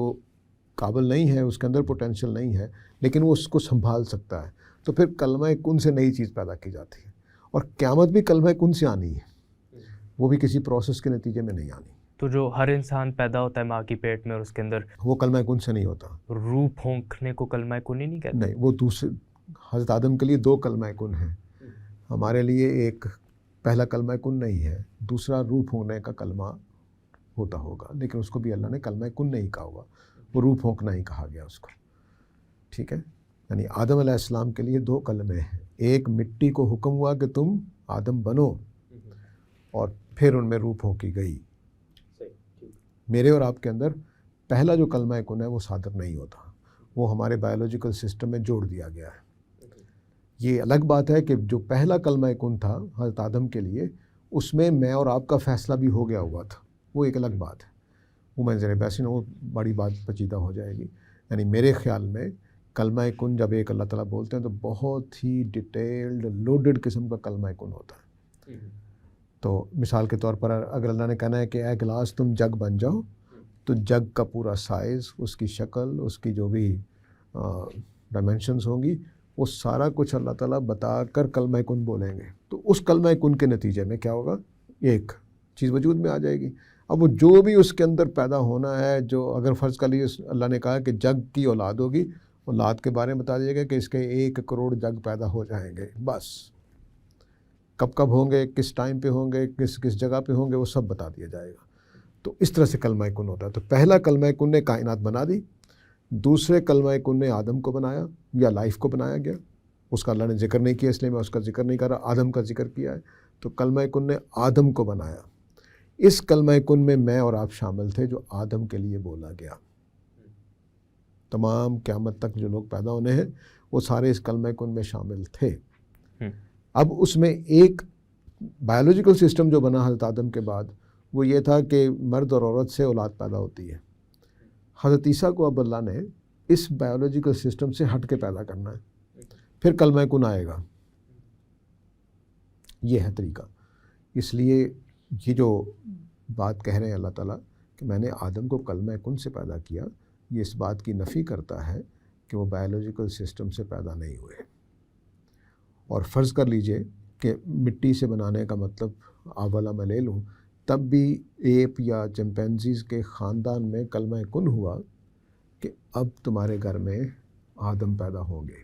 قابل نہیں ہے، اس کے اندر پوٹینشیل نہیں ہے، لیکن وہ اس کو سنبھال سکتا ہے. تو پھر کلمہ کن سے نئی چیز پیدا کی جاتی ہے. اور قیامت بھی کلمہ کن سے آنی ہے، وہ بھی کسی پروسیس کے نتیجے میں نہیں آنی. تو جو ہر انسان پیدا ہوتا ہے ماں کی پیٹ میں اور اس کے اندر وہ کلمہ کن سے نہیں ہوتا. روح پھونکنے کو کلمہ کن ہی نہیں کہتے؟ نہیں، وہ دوسرے حضرت آدم کے لیے 2 کلمہ کن ہیں. ہمارے لیے ایک پہلا کلمہ کن نہیں ہے، دوسرا روح پھونکنے کا کلمہ ہوتا ہوگا، لیکن اس کو بھی اللہ نے کلمہ کن نہیں کہا ہوا، وہ روح پھونکنا ہی کہا گیا اس کو. ٹھیک ہے، یعنی آدم علیہ السلام کے لیے 2 کلمے ہیں. ایک مٹی کو حکم ہوا کہ تم آدم بنو، اور پھر ان میں روح پھونکی گئی. میرے اور آپ کے اندر پہلا جو کلمہ کن ہے وہ صادر نہیں ہوتا، وہ ہمارے بایولوجیکل سسٹم میں جوڑ دیا گیا ہے. یہ الگ بات ہے کہ جو پہلا کلمہ کن تھا حضرت آدم کے لیے، اس میں اور آپ کا فیصلہ بھی ہو گیا ہوا تھا، وہ ایک الگ بات ہے، وہ میں ذرا بیسی نہ وہ بڑی بات پیچیدہ ہو جائے گی. یعنی میرے خیال میں کلمہ کن جب ایک اللہ تعالیٰ بولتے ہیں تو بہت ہی ڈیٹیلڈ لوڈڈ قسم کا کلمہ کن ہوتا ہے. تو مثال کے طور پر اگر اللہ نے کہنا ہے کہ اے گلاس تم جگ بن جاؤ، تو جگ کا پورا سائز، اس کی شکل، اس کی جو بھی ڈائمینشنز ہوں گی، وہ سارا کچھ اللہ تعالیٰ بتا کر کلمہ کن بولیں گے. تو اس کلمہ کن کے نتیجے میں کیا ہوگا؟ ایک چیز وجود میں آ جائے گی. اب وہ جو بھی اس کے اندر پیدا ہونا ہے، جو اگر فرض کر لیے اللہ نے کہا کہ جگ کی اولاد ہوگی، اولاد کے بارے میں بتا دیے گا کہ اس کے 1 کروڑ جگ پیدا ہو جائیں گے. بس کب کب ہوں گے، کس ٹائم پہ ہوں گے، کس کس جگہ پہ ہوں گے، وہ سب بتا دیا جائے گا. تو اس طرح سے کلمہ کن ہوتا ہے. تو پہلا کلمہ کن نے کائنات بنا دی، دوسرے کلمہ کن نے آدم کو بنایا یا لائف کو بنایا گیا. اس کا اللہ نے ذکر نہیں کیا، اس لیے میں اس کا ذکر نہیں کر رہا، آدم کا ذکر کیا ہے. تو کلمہ کن نے آدم کو بنایا. اس کلمہ کن میں اور آپ شامل تھے جو آدم کے لیے بولا گیا. تمام قیامت تک جو لوگ پیدا ہونے ہیں وہ سارے اس کلمہ کن میں شامل تھے. اب اس میں ایک بایولوجیکل سسٹم جو بنا حضرت آدم کے بعد، وہ یہ تھا کہ مرد اور عورت سے اولاد پیدا ہوتی ہے. حضرت عیسیٰ کو اب اللہ نے اس بایولوجیکل سسٹم سے ہٹ کے پیدا کرنا ہے، پھر کلمہ کن آئے گا. یہ ہے طریقہ. اس لیے یہ جو بات کہہ رہے ہیں اللہ تعالیٰ کہ میں نے آدم کو کلمہ کن سے پیدا کیا، یہ اس بات کی نفی کرتا ہے کہ وہ بایولوجیکل سسٹم سے پیدا نہیں ہوئے. اور فرض کر لیجئے کہ مٹی سے بنانے کا مطلب اولا میں لے لوں، تب بھی ایپ یا چمپینزیز کے خاندان میں کلمہ کن ہوا کہ اب تمہارے گھر میں آدم پیدا ہوں گے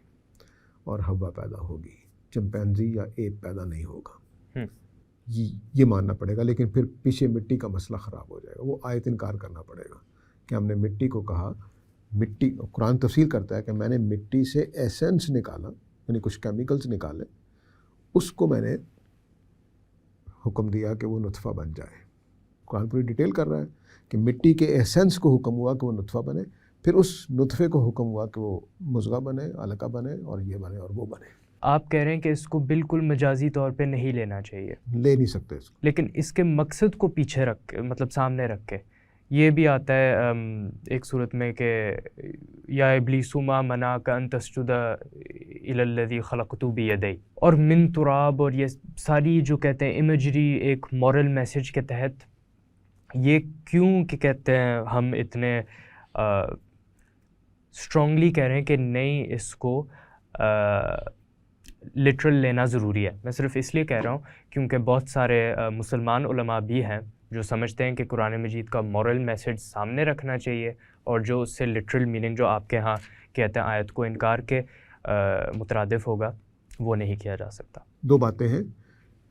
اور حوا پیدا ہوگی، چمپینزی یا ایپ پیدا نہیں ہوگا. یہ ماننا پڑے گا. لیکن پھر پیچھے مٹی کا مسئلہ خراب ہو جائے گا. وہ آیت انکار کرنا پڑے گا کہ ہم نے مٹی کو کہا، مٹی قرآن تفصیل کرتا ہے کہ میں نے مٹی سے ایسنس نکالا، یعنی کچھ کیمیکلز نکالے، اس کو میں نے حکم دیا کہ وہ نطفہ بن جائے. قرآن پوری ڈیٹیل کر رہا ہے کہ مٹی کے ایسنس کو حکم ہوا کہ وہ نطفہ بنے، پھر اس نطفے کو حکم ہوا کہ وہ مضغہ بنے، علقہ بنے، اور یہ بنے اور وہ بنے. آپ کہہ رہے ہیں کہ اس کو بالکل مجازی طور پہ نہیں لینا چاہیے، لے نہیں سکتے اس کو، لیکن اس کے مقصد کو پیچھے رکھ کے، مطلب سامنے رکھ کے یہ بھی آتا ہے ایک صورت میں کہ یا ابلیس ما منعک ان تسجد الی الذی خلقت بیدی، اور من تراب، اور یہ ساری جو کہتے ہیں امیجری ایک مورل میسج کے تحت. یہ کیوں کہ کہتے ہیں ہم اتنے اسٹرانگلی کہہ رہے ہیں کہ نہیں، اس کو لٹرل لینا ضروری ہے. میں صرف اس لیے کہہ رہا ہوں کیونکہ بہت سارے مسلمان علماء بھی ہیں جو سمجھتے ہیں کہ قرآن مجید کا مورل میسج سامنے رکھنا چاہیے، اور جو اس سے لٹرل میننگ جو آپ کے ہاں کہتے ہیں آیت کو انکار کے مترادف ہوگا، وہ نہیں کیا جا سکتا. دو باتیں ہیں.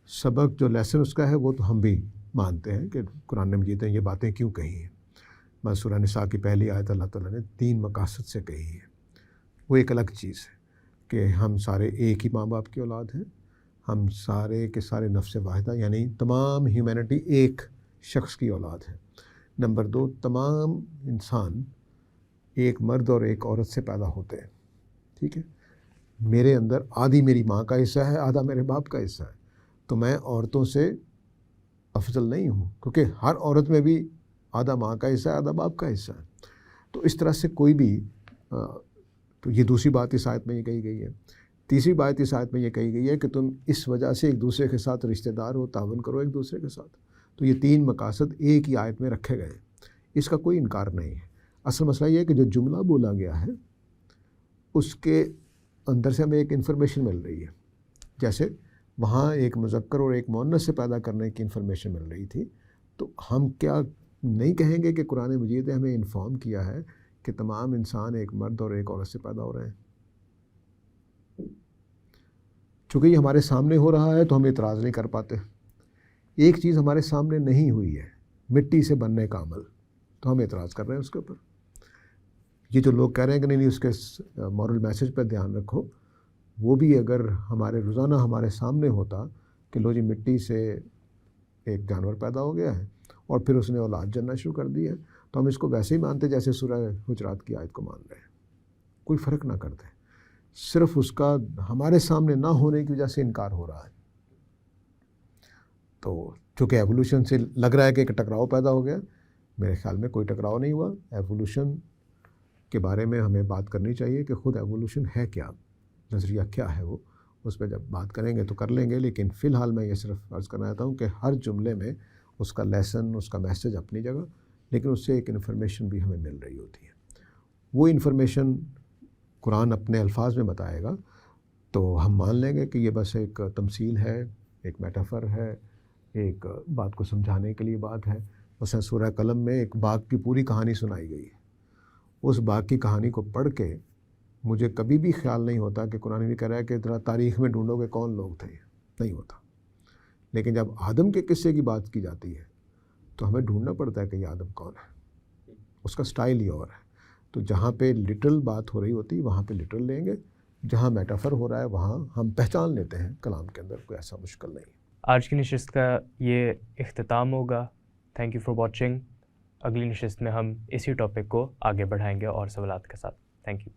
سبق جو لیسن اس کا ہے وہ تو ہم بھی مانتے ہیں کہ قرآن مجید نے یہ باتیں کیوں کہی ہیں. بس سورہ نساء کی پہلی آیت اللہ تعالیٰ نے 3 مقاصد سے کہی ہے. وہ ایک الگ چیز ہے کہ ہم سارے ایک ہی ماں باپ کی اولاد ہیں، ہم سارے کے سارے نفس واحدہ، یعنی تمام ہیومینٹی ایک شخص کی اولاد ہے. نمبر 2، تمام انسان ایک مرد اور ایک عورت سے پیدا ہوتے ہیں. ٹھیک ہے، میرے اندر آدھی میری ماں کا حصہ ہے، آدھا میرے باپ کا حصہ ہے. تو میں عورتوں سے افضل نہیں ہوں، کیونکہ ہر عورت میں بھی آدھا ماں کا حصہ ہے، آدھا باپ کا حصہ ہے. تو اس طرح سے کوئی بھی تو یہ دوسری بات اس آیت میں یہ کہی گئی ہے. تیسری بات اس آیت میں یہ کہی گئی ہے کہ تم اس وجہ سے ایک دوسرے کے ساتھ رشتہ دار ہو، تعاون کرو ایک دوسرے کے ساتھ. تو یہ 3 مقاصد ایک ہی آیت میں رکھے گئے ہیں، اس کا کوئی انکار نہیں ہے. اصل مسئلہ یہ ہے کہ جو جملہ بولا گیا ہے اس کے اندر سے ہمیں ایک انفارمیشن مل رہی ہے. جیسے وہاں ایک مذکر اور ایک مؤنث سے پیدا کرنے کی انفارمیشن مل رہی تھی، تو ہم کیا نہیں کہیں گے کہ قرآن مجید نے ہمیں انفارم کیا ہے کہ تمام انسان ایک مرد اور ایک عورت سے پیدا ہو رہے ہیں؟ چونکہ یہ ہمارے سامنے ہو رہا ہے تو ہم اعتراض نہیں کر پاتے. ایک چیز ہمارے سامنے نہیں ہوئی ہے، مٹی سے بننے کا عمل، تو ہم اعتراض کر رہے ہیں اس کے اوپر. یہ جو لوگ کہہ رہے ہیں کہ نہیں اس کے مورل میسج پر دھیان رکھو، وہ بھی اگر ہمارے روزانہ ہمارے سامنے ہوتا کہ لو جی مٹی سے ایک جانور پیدا ہو گیا ہے اور پھر اس نے اولاد جننا شروع کر دی ہے، تو ہم اس کو ویسے ہی مانتے جیسے سورہ حجرات کی آیت کو مان رہے ہیں، کوئی فرق نہ کرتے. صرف اس کا ہمارے سامنے نہ ہونے کی وجہ سے انکار ہو رہا ہے. تو چونکہ ایوولوشن سے لگ رہا ہے کہ ایک ٹکراؤ پیدا ہو گیا، میرے خیال میں کوئی ٹکراؤ نہیں ہوا. ایوولوشن کے بارے میں ہمیں بات کرنی چاہیے کہ خود ایوولوشن ہے کیا، نظریہ کیا ہے، وہ اس پہ جب بات کریں گے تو کر لیں گے. لیکن فی الحال میں یہ صرف عرض کرنا چاہتا ہوں کہ ہر جملے میں اس کا لیسن، اس کا میسج اپنی جگہ، لیکن اس سے ایک انفارمیشن بھی ہمیں مل رہی ہوتی ہے. وہ انفارمیشن قرآن اپنے الفاظ میں بتائے گا تو ہم مان لیں گے کہ یہ بس ایک تمثیل ہے، ایک میٹافر ہے، ایک بات کو سمجھانے کے لیے بات ہے. مثلا سورہ قلم میں ایک باغ کی پوری کہانی سنائی گئی ہے. اس باغ کی کہانی کو پڑھ کے مجھے کبھی بھی خیال نہیں ہوتا کہ قرآن بھی کہہ رہا ہے کہ ذرا تاریخ میں ڈھونڈو کہ کون لوگ تھے، نہیں ہوتا. لیکن جب آدم کے قصے کی بات کی جاتی ہے تو ہمیں ڈھونڈنا پڑتا ہے کہ یہ آدم کون ہے، اس کا سٹائل ہی اور ہے. تو جہاں پہ لٹرل بات ہو رہی ہوتی وہاں پہ لٹرل لیں گے، جہاں میٹافر ہو رہا ہے وہاں ہم پہچان لیتے ہیں کلام کے اندر کوئی ایسا مشکل نہیں. آج کی نشست کا یہ اختتام ہوگا. Thank you for watching. اگلی نشست میں ہم اسی ٹاپک کو آگے بڑھائیں گے اور سوالات کے ساتھ. Thank you.